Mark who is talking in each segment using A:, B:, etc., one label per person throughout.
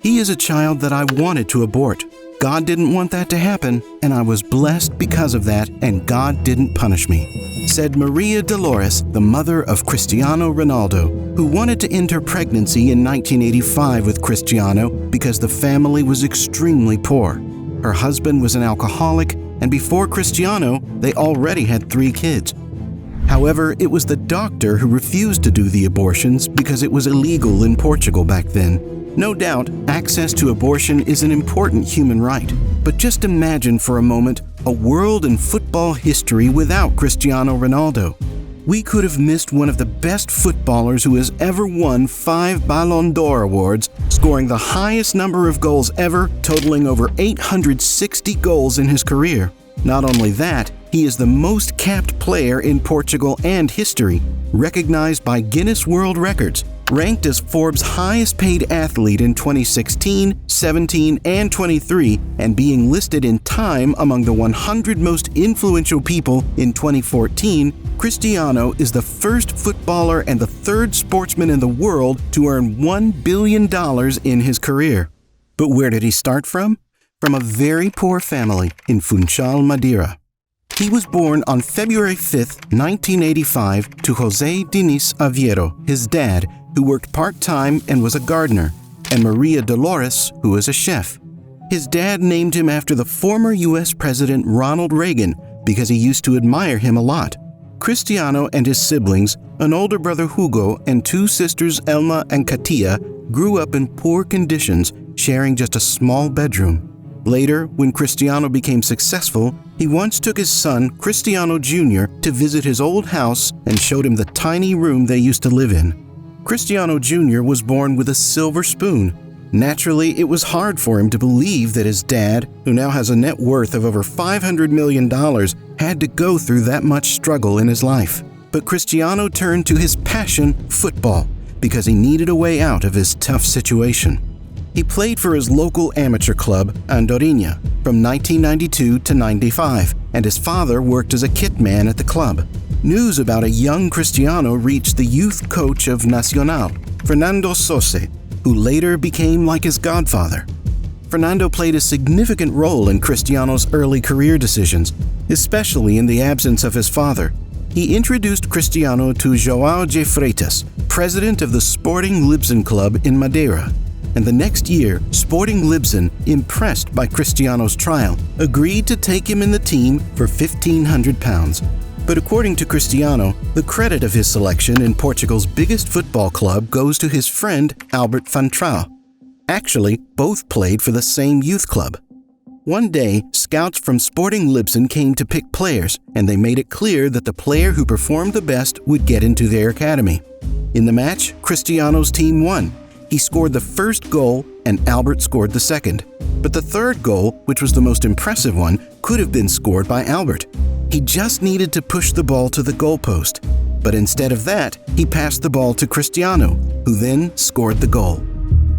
A: He is a child that I wanted to abort. God didn't want that to happen, and I was blessed because of that, and God didn't punish me," said Maria Dolores, the mother of Cristiano Ronaldo, who wanted to end her pregnancy in 1985 with Cristiano because the family was extremely poor. Her husband was an alcoholic, and before Cristiano, they already had 3 kids. However, it was the doctor who refused to do the abortions because it was illegal in Portugal back then. No doubt, access to abortion is an important human right. But just imagine for a moment a world in football history without Cristiano Ronaldo. We could have missed one of the best footballers who has ever won 5 Ballon d'Or awards, scoring the highest number of goals ever, totaling over 860 goals in his career. Not only that, he is the most capped player in Portugal and history, recognized by Guinness World Records, ranked as Forbes' highest paid athlete in 2016, 17, and 23, and being listed in Time among the 100 most influential people in 2014, Cristiano is the first footballer and the 3rd sportsman in the world to earn $1 billion in his career. But where did he start from? From a very poor family in Funchal, Madeira. He was born on February 5, 1985, to José Diniz Aveiro, his dad, who worked part-time and was a gardener, and Maria Dolores, who was a chef. His dad named him after the former U.S. President Ronald Reagan because he used to admire him a lot. Cristiano and his siblings, an older brother Hugo and 2 sisters Elma and Katia, grew up in poor conditions, sharing just a small bedroom. Later, when Cristiano became successful, he once took his son, Cristiano Jr., to visit his old house and showed him the tiny room they used to live in. Cristiano Jr. was born with a silver spoon. Naturally, it was hard for him to believe that his dad, who now has a net worth of over $500 million, had to go through that much struggle in his life. But Cristiano turned to his passion, football, because he needed a way out of his tough situation. He played for his local amateur club, Andorinha, from 1992 to 95, and his father worked as a kit man at the club. News about a young Cristiano reached the youth coach of Nacional, Fernando Sose, who later became like his godfather. Fernando played a significant role in Cristiano's early career decisions, especially in the absence of his father. He introduced Cristiano to João de Freitas, president of the Sporting Lisbon club in Madeira. And the next year, Sporting Lisbon, impressed by Cristiano's trial, agreed to take him in the team for £1,500. But according to Cristiano, the credit of his selection in Portugal's biggest football club goes to his friend Albert van Trau. Actually, both played for the same youth club. One day, scouts from Sporting Lisbon came to pick players, and they made it clear that the player who performed the best would get into their academy. In the match, Cristiano's team won. He scored the first goal, and Albert scored the second. But the third goal, which was the most impressive one, could have been scored by Albert. He just needed to push the ball to the goalpost. But instead of that, he passed the ball to Cristiano, who then scored the goal.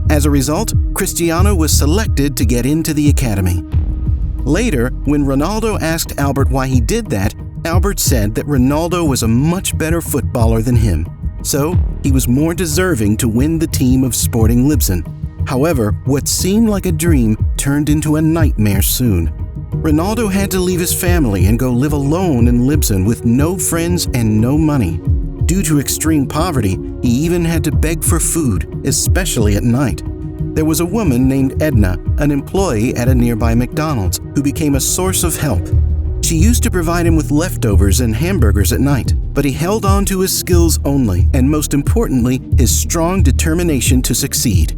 A: As a result, Cristiano was selected to get into the academy. Later, when Ronaldo asked Albert why he did that, Albert said that Ronaldo was a much better footballer than him. So, he was more deserving to win the team of Sporting Lisbon. However, what seemed like a dream turned into a nightmare soon. Ronaldo had to leave his family and go live alone in Lisbon with no friends and no money. Due to extreme poverty, he even had to beg for food, especially at night. There was a woman named Edna, an employee at a nearby McDonald's, who became a source of help. She used to provide him with leftovers and hamburgers at night, but he held on to his skills only, and most importantly, his strong determination to succeed.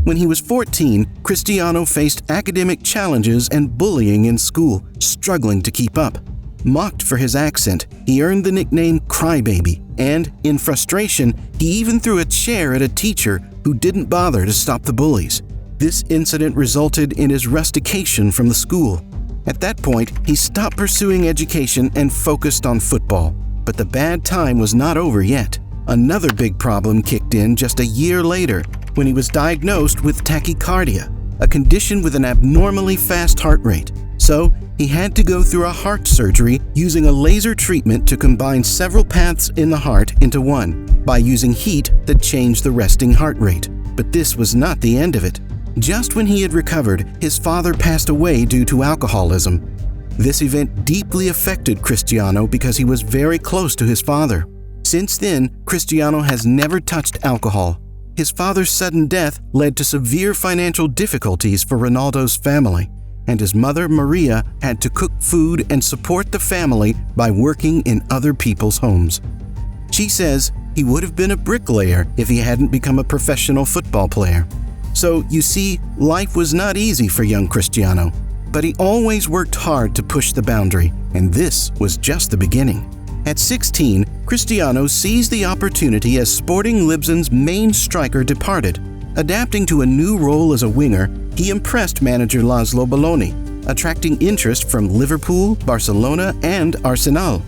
A: When he was 14, Cristiano faced academic challenges and bullying in school, struggling to keep up. Mocked for his accent, he earned the nickname Crybaby, and, in frustration, he even threw a chair at a teacher who didn't bother to stop the bullies. This incident resulted in his rustication from the school. At that point, he stopped pursuing education and focused on football. But the bad time was not over yet. Another big problem kicked in just a year later, when he was diagnosed with tachycardia, a condition with an abnormally fast heart rate. So, he had to go through a heart surgery using a laser treatment to combine several paths in the heart into one, by using heat that changed the resting heart rate. But this was not the end of it. Just when he had recovered, his father passed away due to alcoholism. This event deeply affected Cristiano because he was very close to his father. Since then, Cristiano has never touched alcohol. His father's sudden death led to severe financial difficulties for Ronaldo's family, and his mother, Maria, had to cook food and support the family by working in other people's homes. She says he would have been a bricklayer if he hadn't become a professional football player. So, you see, life was not easy for young Cristiano, but he always worked hard to push the boundary, and this was just the beginning. At 16, Cristiano seized the opportunity as Sporting Lisbon's main striker departed. Adapting to a new role as a winger, he impressed manager Laszlo Balloni, attracting interest from Liverpool, Barcelona, and Arsenal.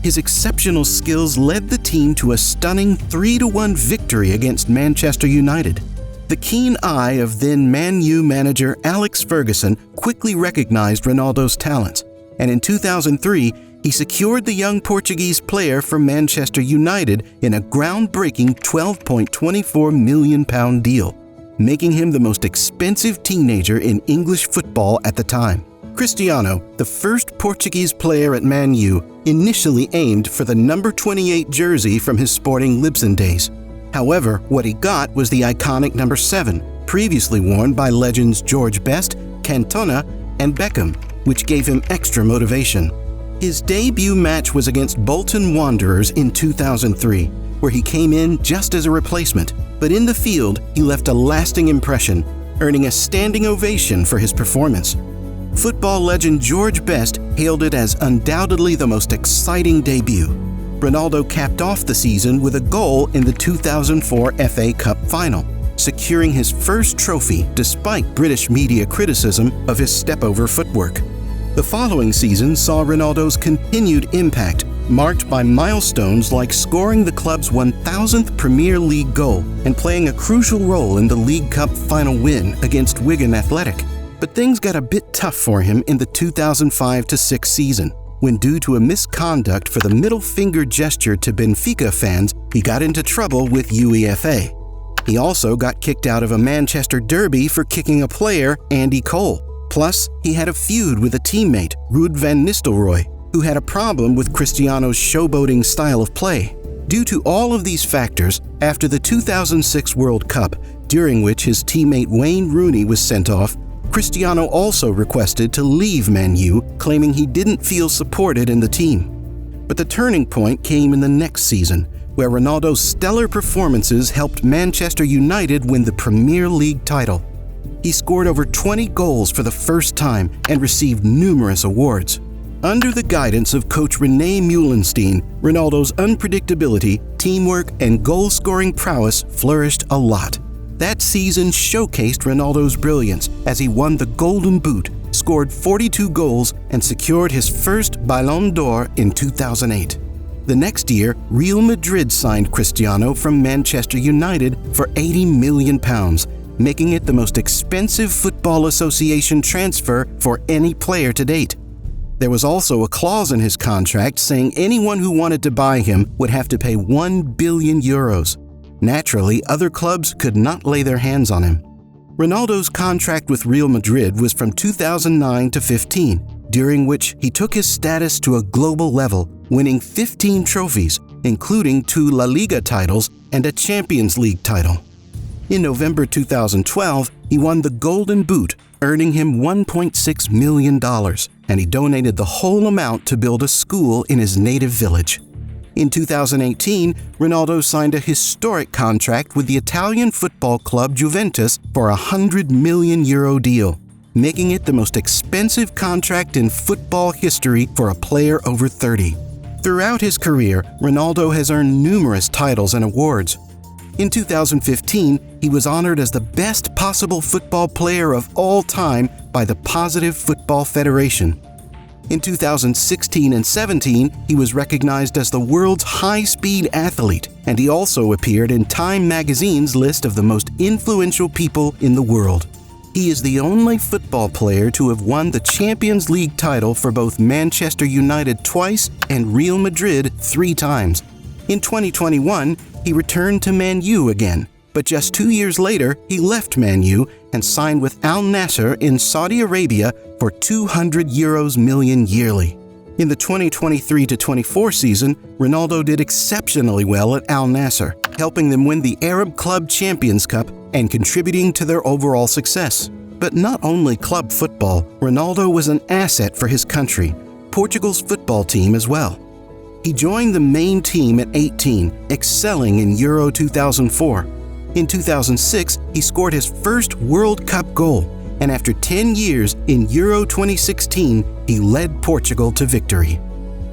A: His exceptional skills led the team to a stunning 3-1 victory against Manchester United. The keen eye of then Man U manager Alex Ferguson quickly recognized Ronaldo's talents, and in 2003, he secured the young Portuguese player from Manchester United in a groundbreaking £12.24 million deal, making him the most expensive teenager in English football at the time. Cristiano, the first Portuguese player at Man U, initially aimed for the number 28 jersey from his Sporting Lisbon days. However, what he got was the iconic number 7, previously worn by legends George Best, Cantona, and Beckham, which gave him extra motivation. His debut match was against Bolton Wanderers in 2003, where he came in just as a replacement, but in the field he left a lasting impression, earning a standing ovation for his performance. Football legend George Best hailed it as undoubtedly the most exciting debut. Ronaldo capped off the season with a goal in the 2004 FA Cup final, securing his first trophy despite British media criticism of his step-over footwork. The following season saw Ronaldo's continued impact, marked by milestones like scoring the club's 1,000th Premier League goal and playing a crucial role in the League Cup final win against Wigan Athletic. But things got a bit tough for him in the 2005-06 season, when due to a misconduct for the middle finger gesture to Benfica fans, he got into trouble with UEFA. He also got kicked out of a Manchester derby for kicking a player, Andy Cole. Plus, he had a feud with a teammate, Ruud van Nistelrooy, who had a problem with Cristiano's showboating style of play. Due to all of these factors, after the 2006 World Cup, during which his teammate Wayne Rooney was sent off, Cristiano also requested to leave Man U, claiming he didn't feel supported in the team. But the turning point came in the next season, where Ronaldo's stellar performances helped Manchester United win the Premier League title. He scored over 20 goals for the first time and received numerous awards. Under the guidance of coach René Meulenstein, Ronaldo's unpredictability, teamwork, and goal-scoring prowess flourished a lot. That season showcased Ronaldo's brilliance as he won the Golden Boot, scored 42 goals, and secured his first Ballon d'Or in 2008. The next year, Real Madrid signed Cristiano from Manchester United for £80 million, making it the most expensive Football Association transfer for any player to date. There was also a clause in his contract saying anyone who wanted to buy him would have to pay €1 billion. Naturally, other clubs could not lay their hands on him. Ronaldo's contract with Real Madrid was from 2009 to 15, during which he took his status to a global level, winning 15 trophies, including 2 La Liga titles and a Champions League title. In November 2012, he won the Golden Boot, earning him $1.6 million, and he donated the whole amount to build a school in his native village. In 2018, Ronaldo signed a historic contract with the Italian football club Juventus for a €100 million deal, making it the most expensive contract in football history for a player over 30. Throughout his career, Ronaldo has earned numerous titles and awards. In 2015, he was honored as the best possible football player of all time by the Positive Football Federation. In 2016 and 17, he was recognized as the world's high-speed athlete, and he also appeared in Time magazine's list of the most influential people in the world. He is the only football player to have won the Champions League title for both Manchester United twice and Real Madrid 3 times. In 2021, he returned to Man U again, But just 2 years later, he left Man U and signed with Al Nassr in Saudi Arabia for €200 million yearly. In the 2023-24 season, Ronaldo did exceptionally well at Al Nassr, helping them win the Arab Club Champions Cup and contributing to their overall success. But not only club football, Ronaldo was an asset for his country, Portugal's football team as well. He joined the main team at 18, excelling in Euro 2004. In 2006, he scored his first World Cup goal, and after 10 years, in Euro 2016, he led Portugal to victory.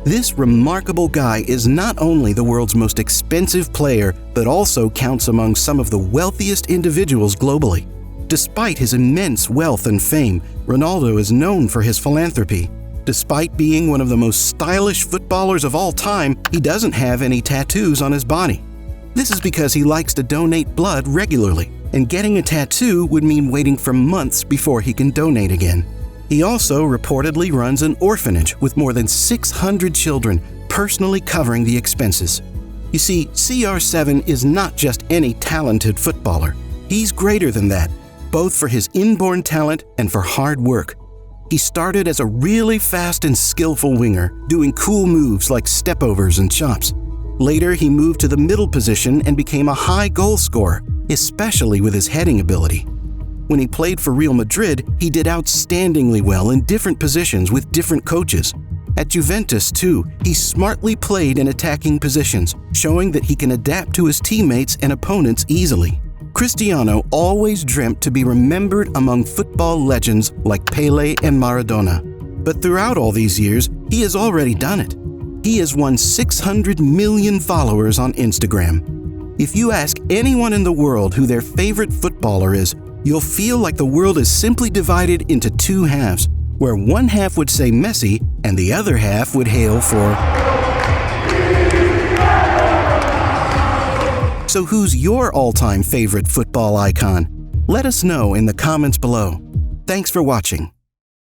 A: This remarkable guy is not only the world's most expensive player, but also counts among some of the wealthiest individuals globally. Despite his immense wealth and fame, Ronaldo is known for his philanthropy. Despite being one of the most stylish footballers of all time, he doesn't have any tattoos on his body. This is because he likes to donate blood regularly, and getting a tattoo would mean waiting for months before he can donate again. He also reportedly runs an orphanage with more than 600 children, personally covering the expenses. You see, CR7 is not just any talented footballer. He's greater than that, both for his inborn talent and for hard work. He started as a really fast and skillful winger, doing cool moves like stepovers and chops. Later, he moved to the middle position and became a high goal scorer, especially with his heading ability. When he played for Real Madrid, he did outstandingly well in different positions with different coaches. At Juventus, too, he smartly played in attacking positions, showing that he can adapt to his teammates and opponents easily. Cristiano always dreamt to be remembered among football legends like Pelé and Maradona. But throughout all these years, he has already done it. He has won 600 million followers on Instagram. If you ask anyone in the world who their favorite footballer is, you'll feel like the world is simply divided into two halves, where one half would say Messi and the other half would hail for... So who's your all-time favorite football icon? Let us know in the comments below. Thanks for watching.